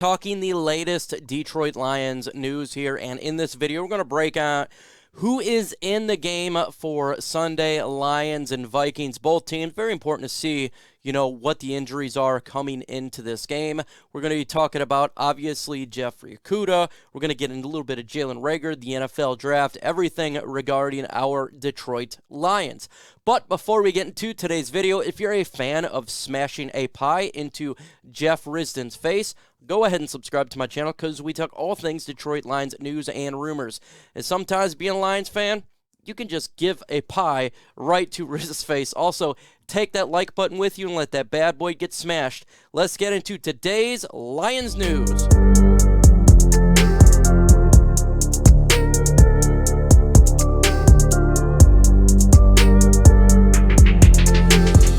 Talking the latest Detroit Lions news here, and in this video we're going to break out who is in the game for Sunday. Lions and Vikings, both teams. Very important to see, what the injuries are coming into this game. We're going to be talking about, obviously, Jeffrey Okudah. We're going to get into a little bit of Jalen Reagor, the NFL draft, everything regarding our Detroit Lions. But before we get into today's video, if you're a fan of smashing a pie into Jeff Risdon's face, go ahead and subscribe to my channel because we talk all things Detroit Lions news and rumors. And sometimes being a Lions fan, you can just give a pie right to Riz's face. Also, take that like button with you and let that bad boy get smashed. Let's get into today's Lions news.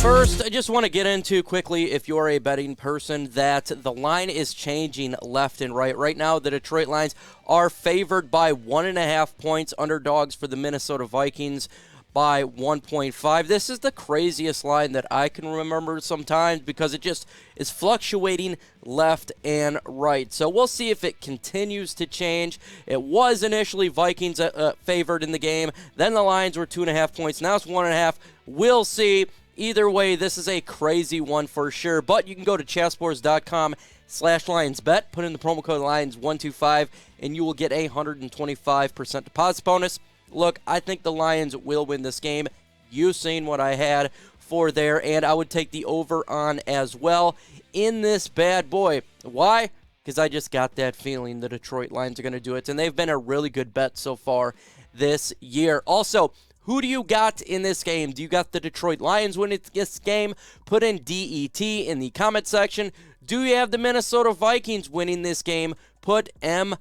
First, I just want to get into quickly, if you're a betting person, that the line is changing left and right. Right now, the Detroit Lions are favored by 1.5 points, underdogs for the Minnesota Vikings by 1.5. This is the craziest line that I can remember sometimes because it just is fluctuating left and right. So we'll see if it continues to change. It was initially Vikings favored in the game. Then the Lions were 2.5 points. Now it's 1.5. We'll see. Either way, this is a crazy one for sure. But you can go to chatsports.com/LionsBet, put in the promo code Lions125, and you will get a 125% deposit bonus. Look, I think the Lions will win this game. You've seen what I had for there, and I would take the over on as well in this bad boy. Why? Because I just got that feeling the Detroit Lions are going to do it, and they've been a really good bet so far this year. Also, who do you got in this game? Do you got the Detroit Lions winning this game? Put in DET in the comment section. Do you have the Minnesota Vikings winning this game? Put MIN.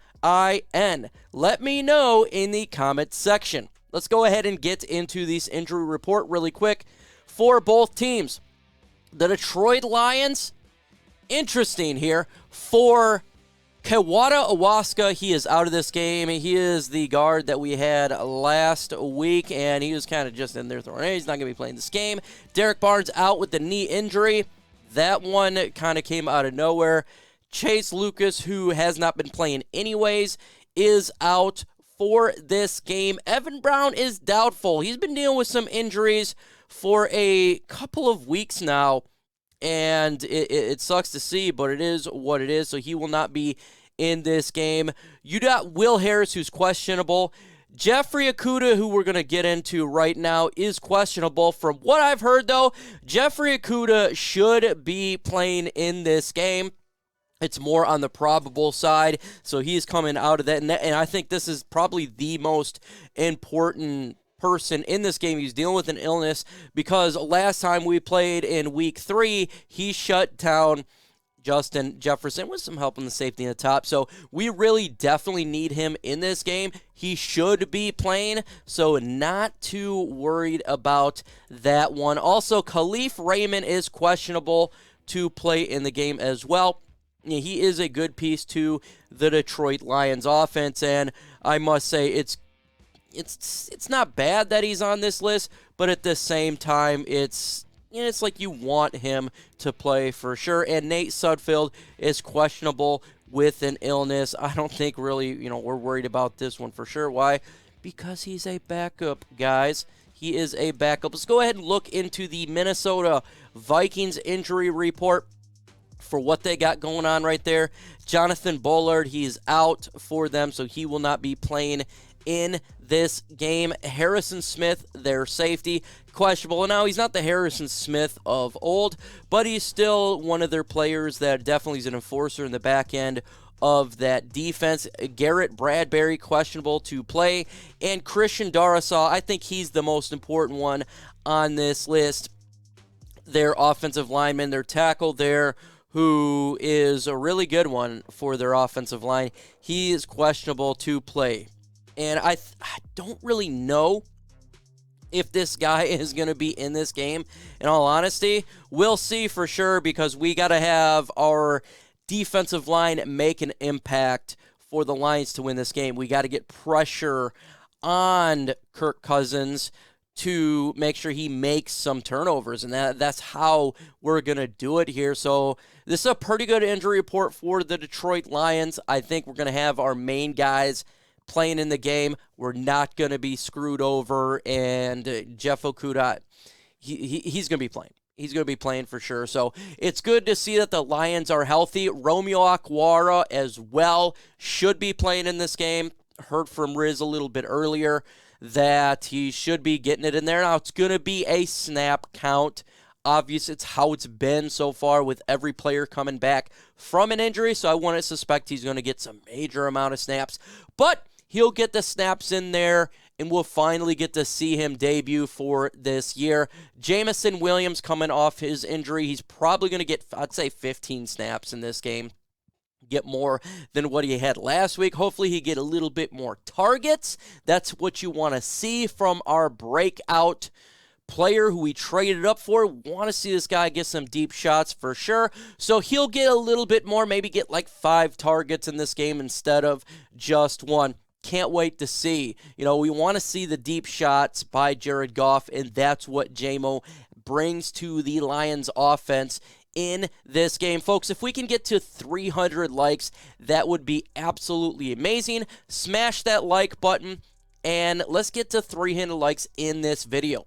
Let me know in the comment section. Let's go ahead and get into this injury report really quick for both teams. The Detroit Lions, interesting here. For Kawada, he is out of this game. He is the guard that we had last week, and he was kind of just in there throwing. He's not going to be playing this game. Derek Barnes out with the knee injury. That one kind of came out of nowhere. Chase Lucas, who has not been playing anyways, is out for this game. Evan Brown is doubtful. He's been dealing with some injuries for a couple of weeks now, and it sucks to see, but it is what it is, so he will not be in this game. You got Will Harris, who's questionable. Jeffrey Okudah, who we're going to get into right now, is questionable. From what I've heard, though, Jeffrey Okudah should be playing in this game. It's more on the probable side, so he's coming out of that. And I think this is probably the most important person in this game. He's dealing with an illness because last time we played in week 3, he shut down Justin Jefferson with some help on the safety in the top. So we really definitely need him in this game. He should be playing, so not too worried about that one. Also, Khalif Raymond is questionable to play in the game as well. He is a good piece to the Detroit Lions offense, and I must say it's not bad that he's on this list, but at the same time, it's like you want him to play for sure. And Nate Sudfeld is questionable with an illness. I don't think really, we're worried about this one for sure. Why? Because he's a backup, guys. He is a backup. Let's go ahead and look into the Minnesota Vikings injury report for what they got going on right there. Jonathan Bullard, he's out for them, so he will not be playing in this game. Harrison Smith, their safety, questionable. Now, he's not the Harrison Smith of old, but he's still one of their players that definitely is an enforcer in the back end of that defense. Garrett Bradbury, questionable to play. And Christian Darrisaw, I think he's the most important one on this list. Their offensive lineman, their tackle there, who is a really good one for their offensive line. He is questionable to play. And I don't really know if this guy is going to be in this game. In all honesty, we'll see for sure because we got to have our defensive line make an impact for the Lions to win this game. We got to get pressure on Kirk Cousins to make sure he makes some turnovers, and that's how we're going to do it here. So this is a pretty good injury report for the Detroit Lions. I think we're going to have our main guys playing in the game. We're not going to be screwed over, and Jeff Okudah, he's going to be playing. He's going to be playing for sure. So it's good to see that the Lions are healthy. Romeo Okwara as well should be playing in this game. Heard from Riz a little bit earlier that he should be getting it in there. Now, it's going to be a snap count. Obviously, it's how it's been so far with every player coming back from an injury, so I want to suspect he's going to get some major amount of snaps. But he'll get the snaps in there, and we'll finally get to see him debut for this year. Jameson Williams coming off his injury. He's probably going to get, I'd say, 15 snaps in this game. Get more than what he had last week. Hopefully he get a little bit more targets. That's what you want to see from our breakout player who we traded up for. Want to see this guy get some deep shots for sure. So he'll get a little bit more, maybe get like 5 targets in this game instead of just 1. Can't wait to see. We want to see the deep shots by Jared Goff, and that's what JMO brings to the Lions offense in this game. Folks, if we can get to 300 likes, that would be absolutely amazing. Smash that like button, and let's get to 300 likes in this video.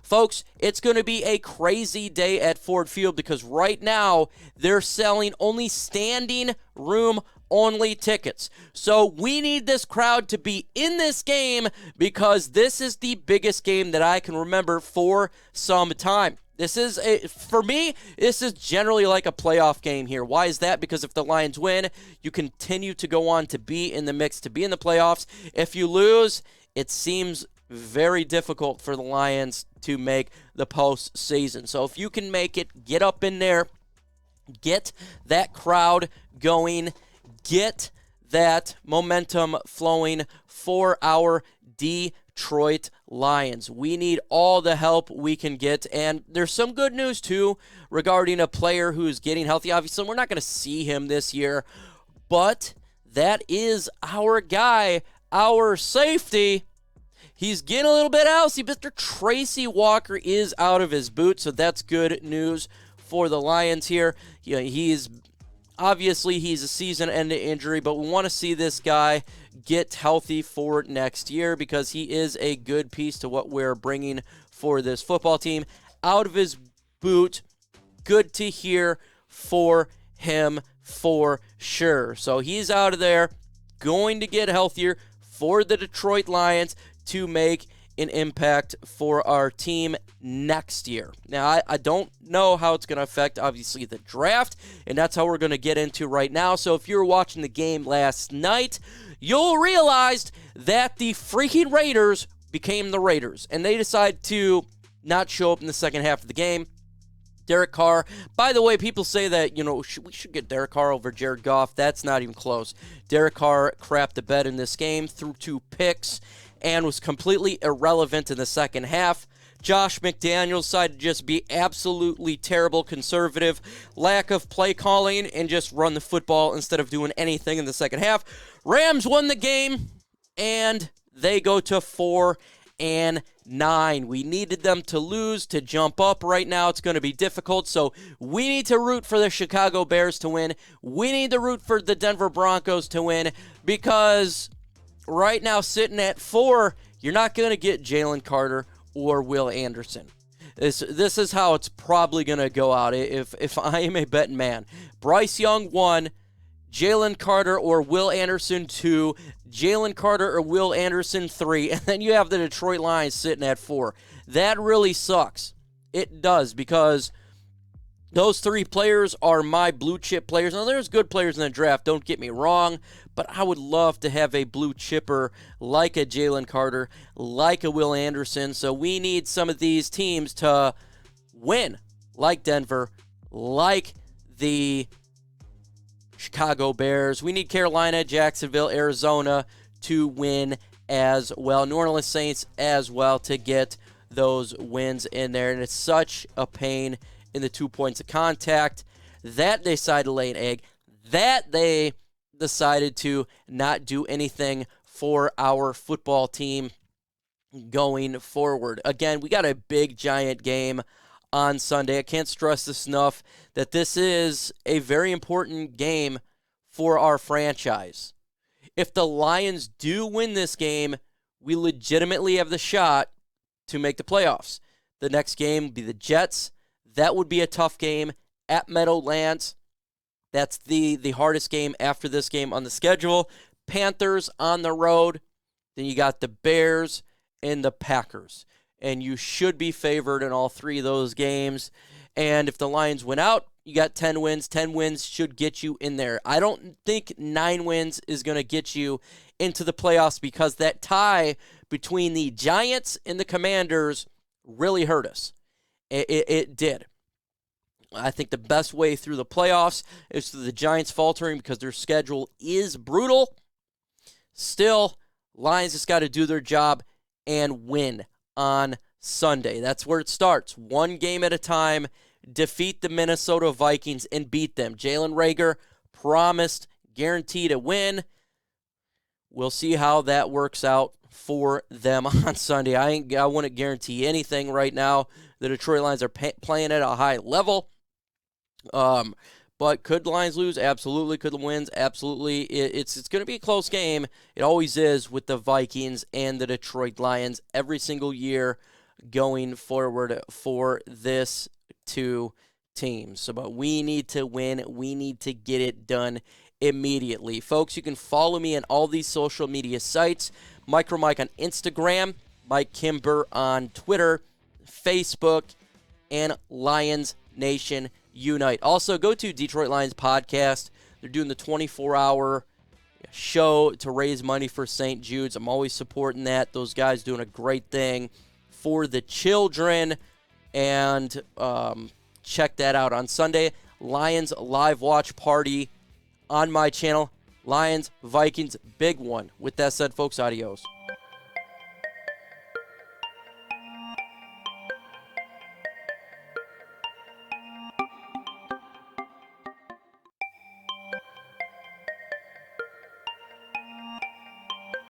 Folks, it's going to be a crazy day at Ford Field because right now they're selling only standing room only tickets. So we need this crowd to be in this game because this is the biggest game that I can remember for some time. For me, this is generally like a playoff game here. Why is that? Because if the Lions win, you continue to go on to be in the mix, to be in the playoffs. If you lose, it seems very difficult for the Lions to make the postseason. So if you can make it, get up in there, get that crowd going, get that momentum flowing for our Detroit Lions. We need all the help we can get, and there's some good news too regarding a player who's getting healthy. Obviously, we're not going to see him this year, but that is our guy, our safety. He's getting a little bit healthy. Mr. Tracy Walker is out of his boot, so that's good news for the Lions here. He's a season-ending injury, but we want to see this guy get healthy for next year because he is a good piece to what we're bringing for this football team. Out of his boot, good to hear for him for sure. So he's out of there, going to get healthier for the Detroit Lions to make an impact for our team next year. Now, I don't know how it's going to affect, obviously, the draft, and that's how we're going to get into right now. So if you were watching the game last night, you'll realize that the freaking Raiders became the Raiders, and they decided to not show up in the second half of the game. Derek Carr, by the way, people say that, we should get Derek Carr over Jared Goff. That's not even close. Derek Carr crapped the bed in this game, threw 2 picks, and was completely irrelevant in the second half. Josh McDaniels decided to just be absolutely terrible, conservative, lack of play calling, and just run the football instead of doing anything in the second half. Rams won the game, and they go to 4-9. We needed them to lose to jump up. Right now, it's going to be difficult, so we need to root for the Chicago Bears to win. We need to root for the Denver Broncos to win because right now, sitting at 4, you're not going to get Jalen Carter or Will Anderson. This is how it's probably going to go out if I am a betting man. Bryce Young 1, Jalen Carter or Will Anderson 2, Jalen Carter or Will Anderson 3, and then you have the Detroit Lions sitting at 4. That really sucks. It does, because those 3 players are my blue chip players. Now, there's good players in the draft, don't get me wrong, but I would love to have a blue chipper like a Jalen Carter, like a Will Anderson. So we need some of these teams to win, like Denver, like the Chicago Bears. We need Carolina, Jacksonville, Arizona to win as well. New Orleans Saints as well to get those wins in there. And it's such a pain in the 2 points of contact that they decided to lay an egg, that they decided to not do anything for our football team. going forward. Again, we got a big, giant game on Sunday. I can't stress this enough that this is a very important game for our franchise. If the Lions do win this game, we legitimately have the shot to make the playoffs. The next game would be the Jets. That would be a tough game at Meadowlands. That's the hardest game after this game on the schedule. Panthers on the road. Then you got the Bears and the Packers. And you should be favored in all three of those games. And if the Lions win out, you got 10 wins. 10 wins should get you in there. I don't think 9 wins is going to get you into the playoffs because that tie between the Giants and the Commanders really hurt us. It did. I think the best way through the playoffs is through the Giants faltering because their schedule is brutal. Still, Lions just got to do their job and win on Sunday. That's where it starts. One game at a time. Defeat the Minnesota Vikings and beat them. Jalen Reagor promised, guaranteed a win. We'll see how that works out for them on Sunday. I wouldn't guarantee anything right now. The Detroit Lions are playing at a high level. But could the Lions lose? Absolutely. Could the wins? Absolutely. It's going to be a close game. It always is with the Vikings and the Detroit Lions every single year going forward for this two teams. But we need to win. We need to get it done immediately. Folks, you can follow me on all these social media sites. MicroMike on Instagram, Mike Kimber on Twitter, Facebook, and Lions Nation Unite. Also, go to Detroit Lions Podcast. They're doing the 24-hour show to raise money for St. Jude's. I'm always supporting that. Those guys doing a great thing for the children. And check that out on Sunday. Lions live watch party on my channel. Lions, Vikings, big one. With that said, folks, adios.